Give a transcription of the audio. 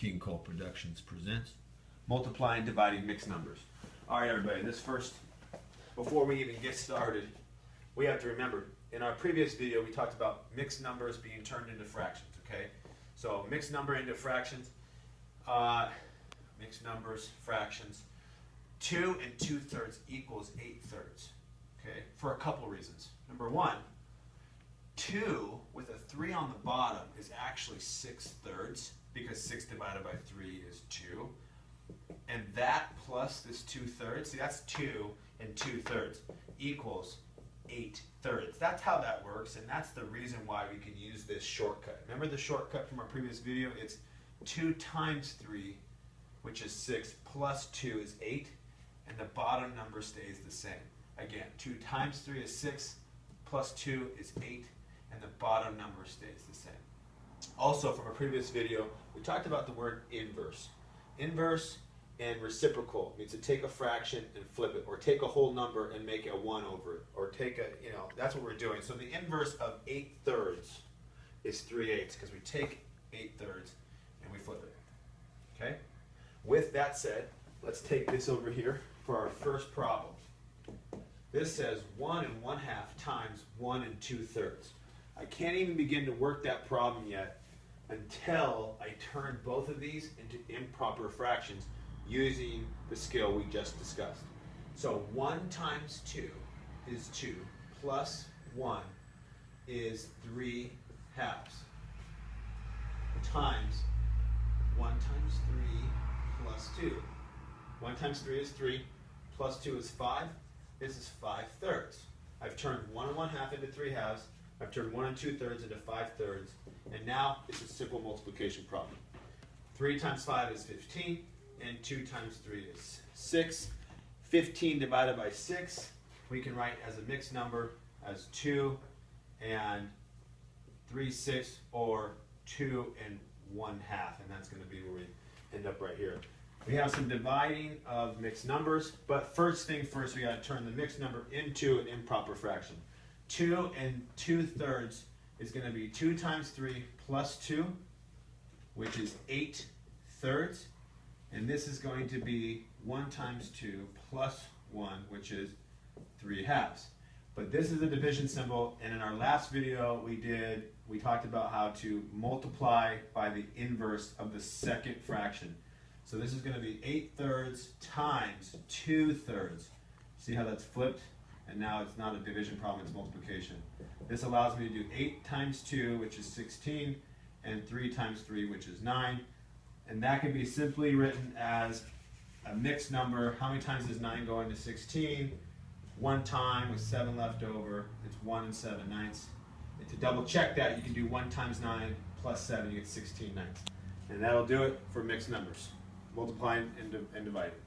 King Cole Productions presents Multiplying and Dividing Mixed Numbers. Alright everybody, before we even get started, we have to remember, in our previous video we talked about mixed numbers being turned into fractions, okay? So mixed number into fractions, mixed numbers, fractions, 2 2/3 equals 8/3, okay? For a couple reasons. Number one, 2 with a 3 on the bottom is actually 6/3 because 6 divided by 3 is 2. And that plus this 2/3, see that's 2 2/3 equals 8/3. That's how that works, and that's the reason why we can use this shortcut. Remember the shortcut from our previous video? It's 2 times 3, which is 6, plus 2 is 8, and the bottom number stays the same. Again, 2 times 3 is 6, plus 2 is 8, and the bottom number stays the same. Also, from a previous video, we talked about the word inverse. Inverse and reciprocal means to take a fraction and flip it, or take a whole number and make a 1 over it, or take a, that's what we're doing. So the inverse of 8/3 is 3/8, because we take 8/3 and we flip it. Okay? With that said, let's take this over here for our first problem. This says 1 1/2 times 1 2/3. I can't even begin to work that problem yet until I turn both of these into improper fractions using the skill we just discussed. So 1 times 2 is 2, plus 1 is 3/2, times 1 times 3 plus 2. 1 times 3 is 3, plus 2 is 5. This is 5/3. I've turned 1 1/2 into 3/2. I've turned 1 2/3 into 5/3. And now it's a simple multiplication problem. 3 times 5 is 15, and 2 times 3 is 6. 15 divided by 6, we can write as a mixed number as 2 3/6, or 2 1/2, and that's going to be where we end up right here. We have some dividing of mixed numbers, but first thing first, we got to turn the mixed number into an improper fraction. 2 2/3 is going to be 2 times 3 plus 2, which is 8/3, and this is going to be 1 times 2 plus 1, which is 3/2. But this is a division symbol, and in our last video we talked about how to multiply by the inverse of the second fraction. So this is going to be 8/3 times 2/3. See how that's flipped? And now it's not a division problem, it's multiplication. This allows me to do 8 times 2, which is 16, and 3 times 3, which is 9. And that can be simply written as a mixed number. How many times does 9 go into 16? 1 time with 7 left over. It's 1 7/9. And to double check that, you can do 1 times 9 plus 7, you get 16/9. And that'll do it for mixed numbers, multiplying and dividing.